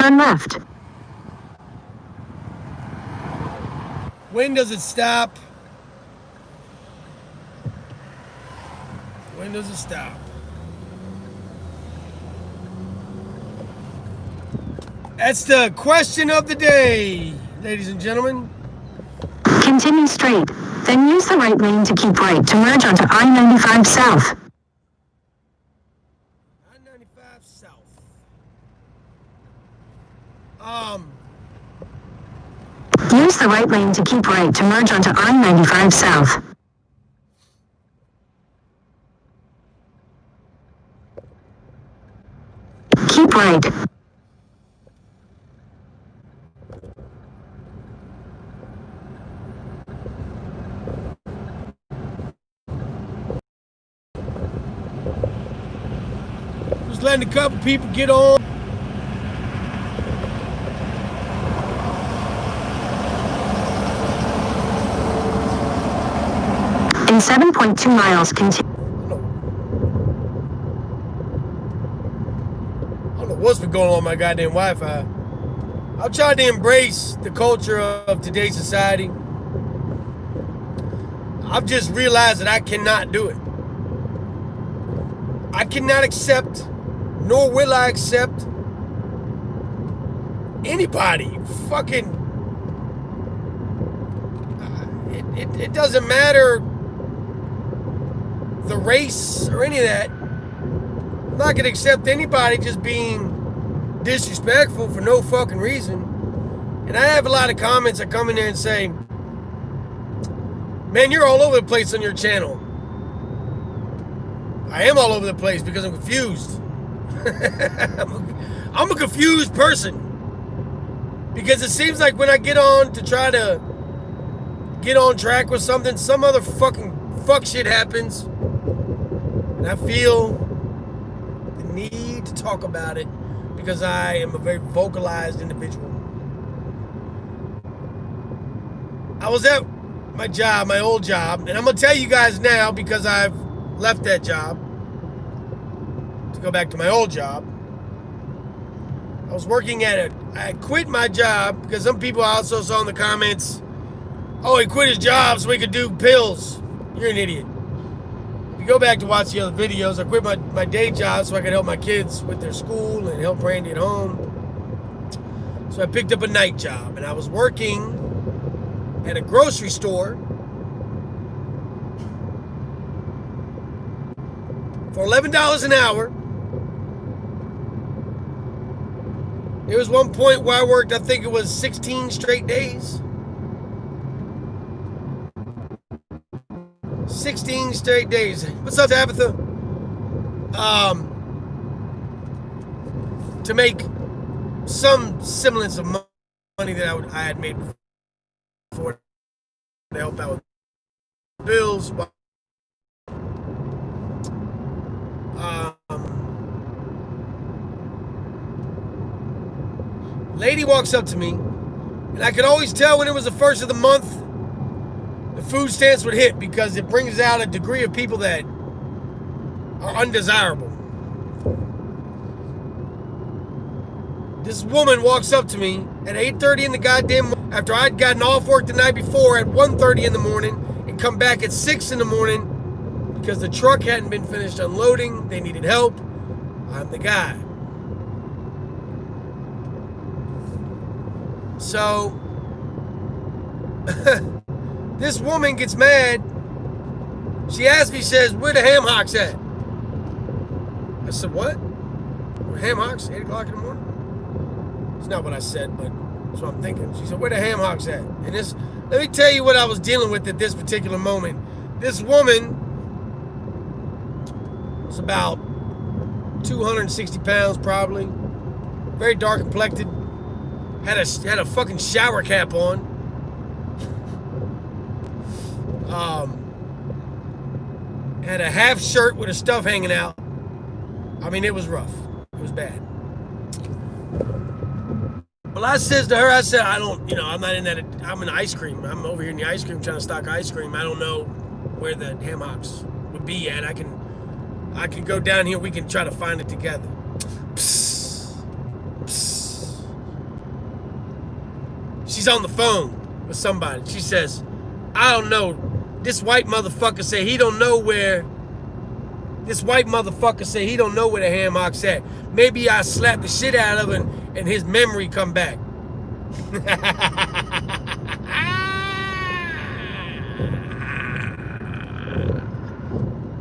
turn left. When does it stop? When does it stop? That's the question of the day, ladies and gentlemen. Continue straight, then use the right lane to keep right to merge onto I-95 South. I-95 South. Use the right lane to keep right to merge onto I-95 South. Keep right. Just letting a couple people get on. In 7.2 miles, continue. I don't know what's been going on with my goddamn Wi-Fi. I've tried to embrace the culture of today's society. I've just realized that I cannot do it. I cannot accept, nor will I accept, anybody fucking. It doesn't matter the race or any of that. I'm not gonna accept anybody just being disrespectful for no fucking reason. And I have a lot of comments that come in there and say, man, you're all over the place on your channel. I am all over the place because I'm confused. I'm a confused person. Because it seems like when I get on to try to get on track with something, some other fucking fuck shit happens. And I feel the need to talk about it because I am a very vocalized individual. I was at my job, my old job, and I'm going to tell you guys now because I've left that job to go back to my old job. I was working at it. I quit my job because some people I also saw in the comments, oh, he quit his job so he could do pills. You're an idiot. If you go back to watch the other videos, I quit my day job so I could help my kids with their school and help Brandy at home. So I picked up a night job, and I was working at a grocery store for $11 an hour. There was one point where I worked, I think it was 16 straight days. 16 straight days. What's up, Tabitha? To make some semblance of money that I had made before to help out with bills. Lady walks up to me, and I could always tell when it was the first of the month the food stamps would hit because it brings out a degree of people that are undesirable. This woman walks up to me at 8:30 in the goddamn morning after I'd gotten off work the night before at 1:30 in the morning and come back at 6 in the morning because the truck hadn't been finished unloading. They needed help. I'm the guy. So this woman gets mad. She asked me, she says, where the ham hocks at? I said, what? Where ham hocks? 8 o'clock in the morning? It's not what I said, but that's what I'm thinking. She said, where the ham hocks at? And this, let me tell you what I was dealing with at this particular moment. This woman was about 260 pounds probably. Very dark complected. Had a fucking shower cap on. Had a half shirt with her stuff hanging out. I mean, it was rough. It was bad. Well, I says to her, I said, I don't, I'm not in that. I'm in ice cream. I'm over here in the ice cream trying to stock ice cream. I don't know where the ham hocks would be at. I can go down here. We can try to find it together. Psst. Psst. she's on the phone with somebody. She says, I don't know. This white motherfucker say he don't know where. This white motherfucker say he don't know where the hammock's at. Maybe I slap the shit out of him and his memory come back.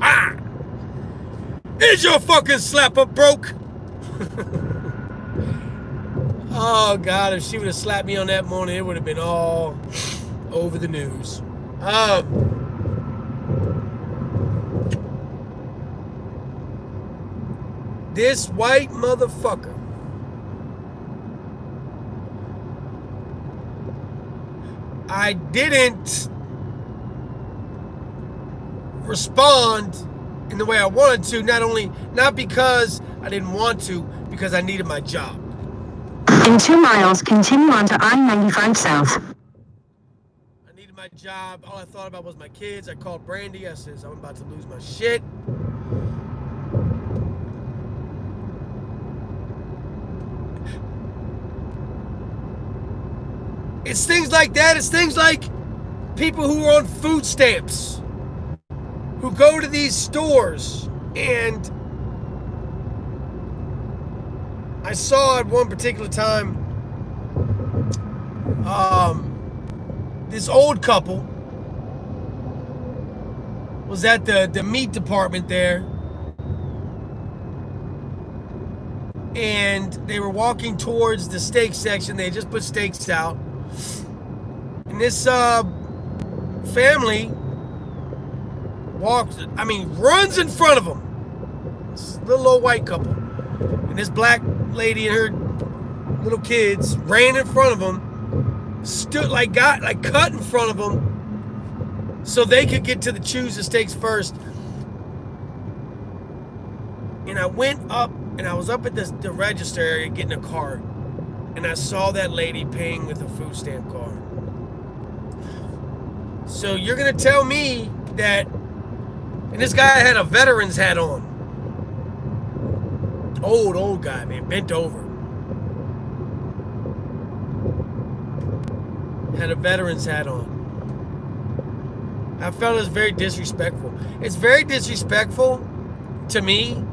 Ah! Is your fucking slapper broke? Oh God, if she would have slapped me on that morning, it would have been all over the news. This white motherfucker I didn't respond in the way I wanted to, not because I didn't want to, because I needed my job. In 2 miles, continue on to I-95 South. I needed my job. All I thought about was my kids. I called Brandy. I says, I'm about to lose my shit. It's things like that. It's things like people who are on food stamps, who go to these stores, and I saw at one particular time this old couple was at the meat department there, and they were walking towards the steak section. They just put steaks out, and this family runs in front of them. This little old white couple. And this black lady and her little kids ran in front of them, got cut in front of them so they could get to the choose the steaks first. And I went up, and I was up at the register area getting a card, and I saw that lady paying with a food stamp card. So you're gonna tell me that, and this guy had a veteran's hat on. Old guy, man, bent over. Had a veteran's hat on. I felt it was very disrespectful. It's very disrespectful to me.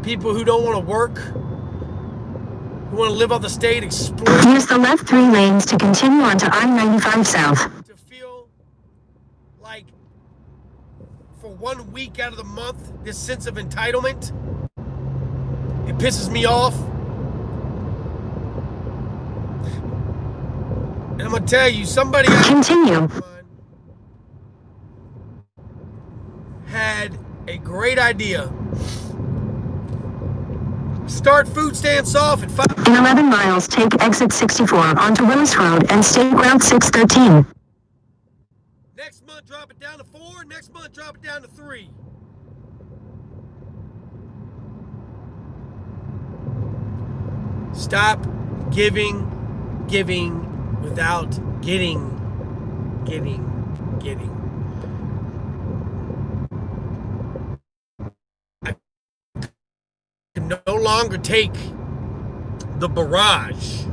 People who don't want to work, who want to live off the state, exploit. Use the left 3 lanes to continue on to I-95 South. To feel like for 1 week out of the month, this sense of entitlement, it pisses me off. And I'm gonna tell you, somebody Continue. had a great idea. Start food stamps off at 5. In 11 miles, take exit 64 onto Willis Road and state route 613. Next month, drop it down to 4. Next month, drop it down to 3. Stop giving without getting. I can no longer take the barrage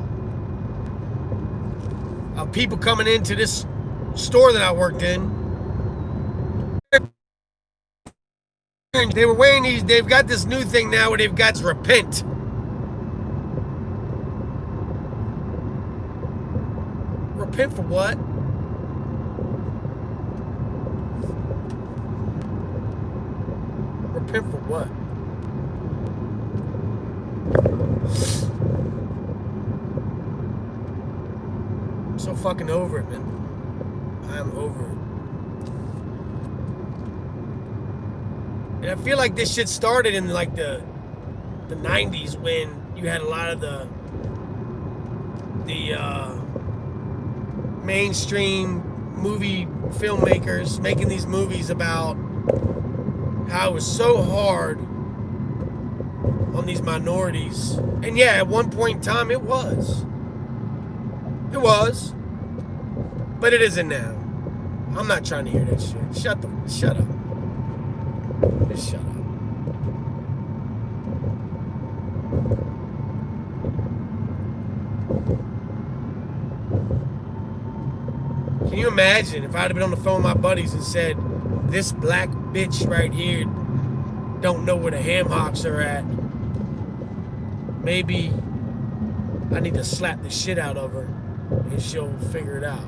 of people coming into this store that I worked in. They were wearing these, they've got this new thing now where they've got repent. Repent for what? Repent for what? I'm so fucking over it, man. I am over it. And I feel like this shit started in like the 90s when you had a lot of the mainstream movie filmmakers making these movies about how it was so hard on these minorities. And yeah, at one point in time it was. It was. But it isn't now. I'm not trying to hear that shit. Shut up. Just shut up. Can you imagine if I'd have been on the phone with my buddies and said, this black bitch right here don't know where the ham hocks are at. Maybe I need to slap the shit out of her and she'll figure it out.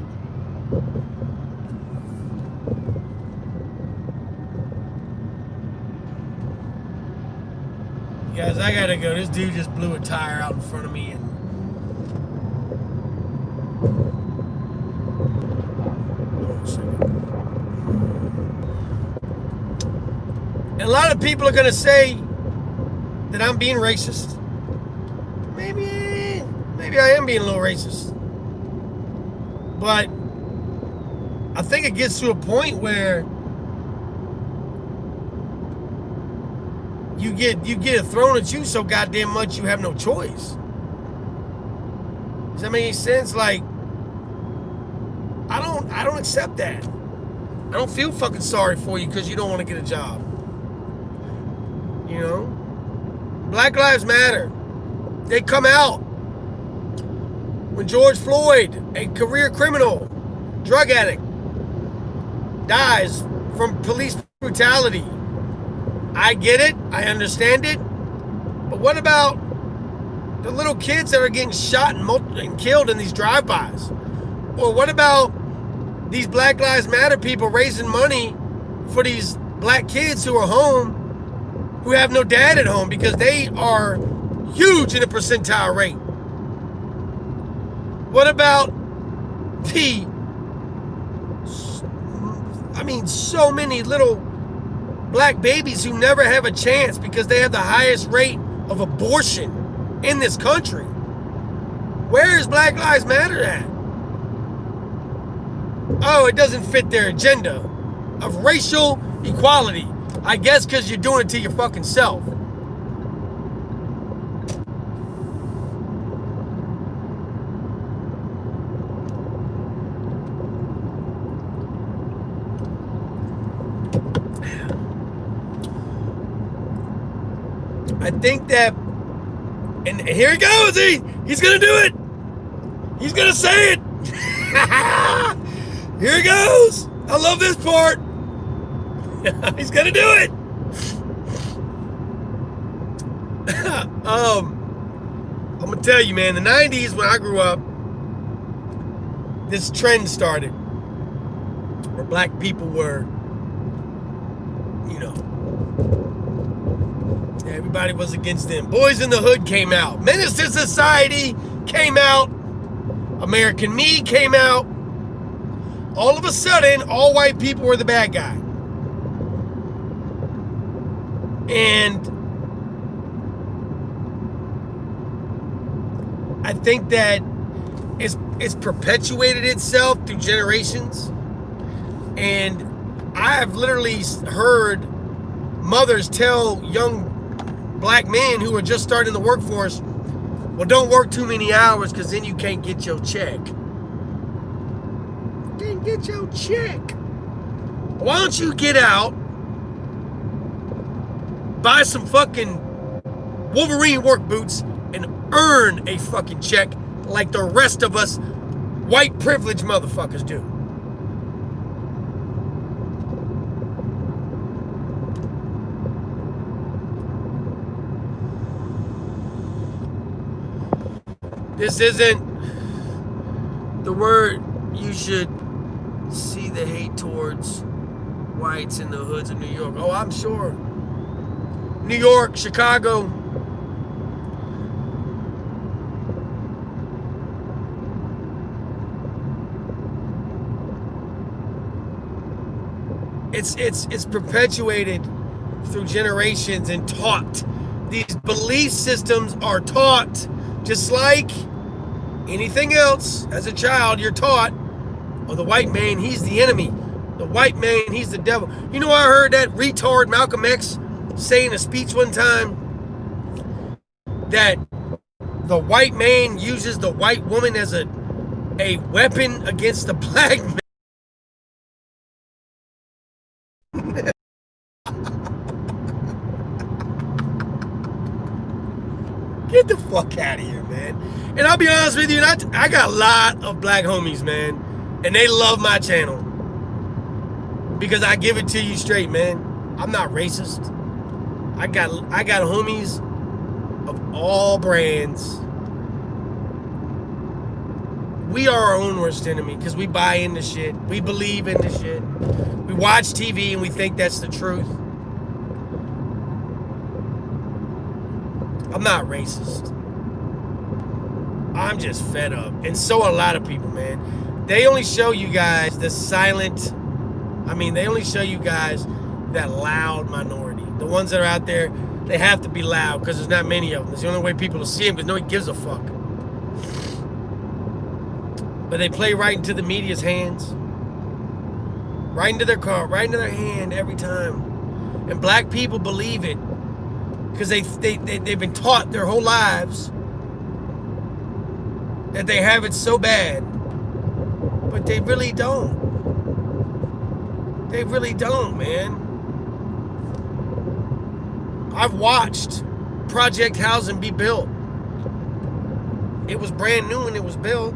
Guys, I gotta go. This dude just blew a tire out in front of me and a lot of people are going to say that I'm being racist. Maybe I am being a little racist. But I think it gets to a point where you get it thrown at you so goddamn much you have no choice. Does that make any sense? Like, I don't accept that. I don't feel fucking sorry for you because you don't want to get a job. You know? Black Lives Matter. They come out when George Floyd, a career criminal, drug addict, dies from police brutality. I get it. I understand it. But what about the little kids that are getting shot and killed in these drive-bys? Or what about these Black Lives Matter people raising money for these black kids who are home, who have no dad at home because they are huge in the percentile rate? What about so many little black babies who never have a chance because they have the highest rate of abortion in this country? Where is Black Lives Matter at? Oh, it doesn't fit their agenda of racial equality. I guess because you're doing it to your fucking self. I think that, and here he goes, he's gonna do it. He's gonna say it. Here he goes. I love this part. He's gonna do it. I'm gonna tell you, man, the 90s when I grew up, this trend started where black people were, you know, everybody was against them. Boys in the Hood came out. Menace to Society came out. American Me came out. All of a sudden, all white people were the bad guy. And I think that it's perpetuated itself through generations. And I have literally heard mothers tell young black men who are just starting the workforce, well, don't work too many hours because then you can't get your check. Can't get your check. Why don't you get out, buy some fucking Wolverine work boots, and earn a fucking check like the rest of us white privileged motherfuckers do. This isn't the word you should see the hate towards whites in the hoods of New York. Oh, I'm sure. New York, Chicago. It's perpetuated through generations and taught. These belief systems are taught. Just like anything else, as a child, you're taught, oh, the white man, he's the enemy. The white man, he's the devil. You know, I heard that retard Malcolm X say in a speech one time that the white man uses the white woman as a weapon against the black man. Get the fuck out of here, man. And I'll be honest with you, I got a lot of black homies, man. And they love my channel. Because I give it to you straight, man. I'm not racist. I got homies of all brands. We are our own worst enemy because we buy into shit. We believe into shit. We watch TV and we think that's the truth. I'm not racist. I'm just fed up. And so are a lot of people, man. They only show you guys the silent, they only show you guys that loud minority. The ones that are out there, they have to be loud because there's not many of them. It's the only way people will see them because nobody gives a fuck. But they play right into the media's hands. Right into their car, right into their hand every time. And black people believe it. Because they've been taught their whole lives that they have it so bad. But they really don't. They really don't, man. I've watched Project Housing be built. It was brand new when it was built.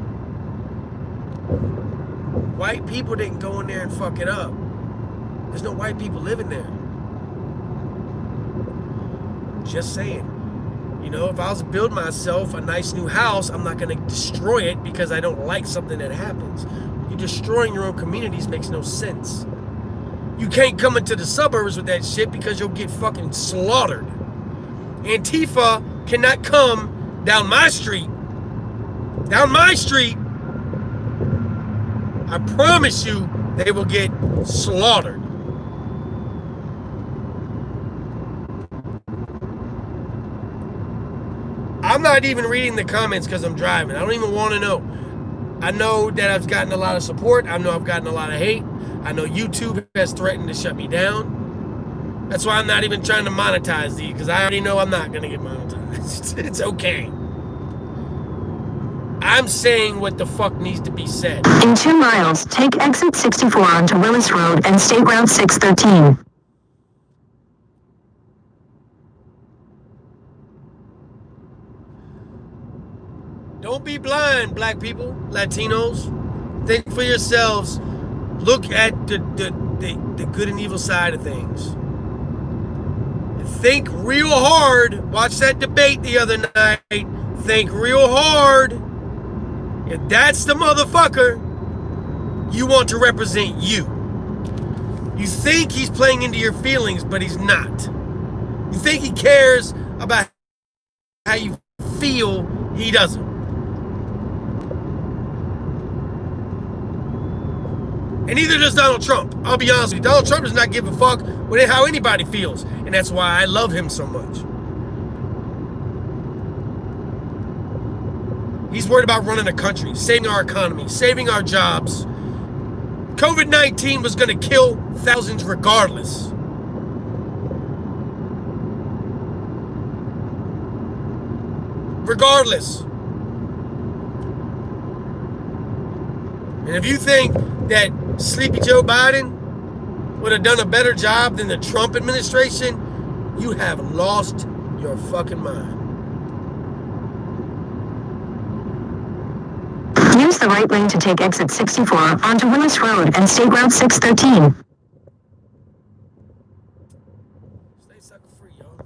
White people didn't go in there and fuck it up. There's no white people living there. Just saying. You know, if I was to build myself a nice new house, I'm not going to destroy it because I don't like something that happens. You destroying your own communities makes no sense. You can't come into the suburbs with that shit because you'll get fucking slaughtered. Antifa cannot come down my street. Down my street. I promise you they will get slaughtered. I'm not even reading the comments because I'm driving. I don't even want to know. I know that I've gotten a lot of support. I know I've gotten a lot of hate. I know YouTube has threatened to shut me down. That's why I'm not even trying to monetize these because I already know I'm not going to get monetized. It's okay. I'm saying what the fuck needs to be said. In 2 miles, take exit 64 onto Willis Road and State Route 613. Don't be blind, black people, Latinos. Think for yourselves. Look at the good and evil side of things. Think real hard. Watch that debate the other night. Think real hard. If that's the motherfucker you want to represent you. You think he's playing into your feelings, but he's not. You think he cares about how you feel, he doesn't. And neither does Donald Trump. I'll be honest with you. Donald Trump does not give a fuck with how anybody feels. And that's why I love him so much. He's worried about running a country, saving our economy, saving our jobs. COVID-19 was going to kill thousands regardless. Regardless. And if you think that Sleepy Joe Biden would have done a better job than the Trump administration, you have lost your fucking mind. Use the right lane to take exit 64 onto Willis Road and State Route 613. Stay sucker free, y'all.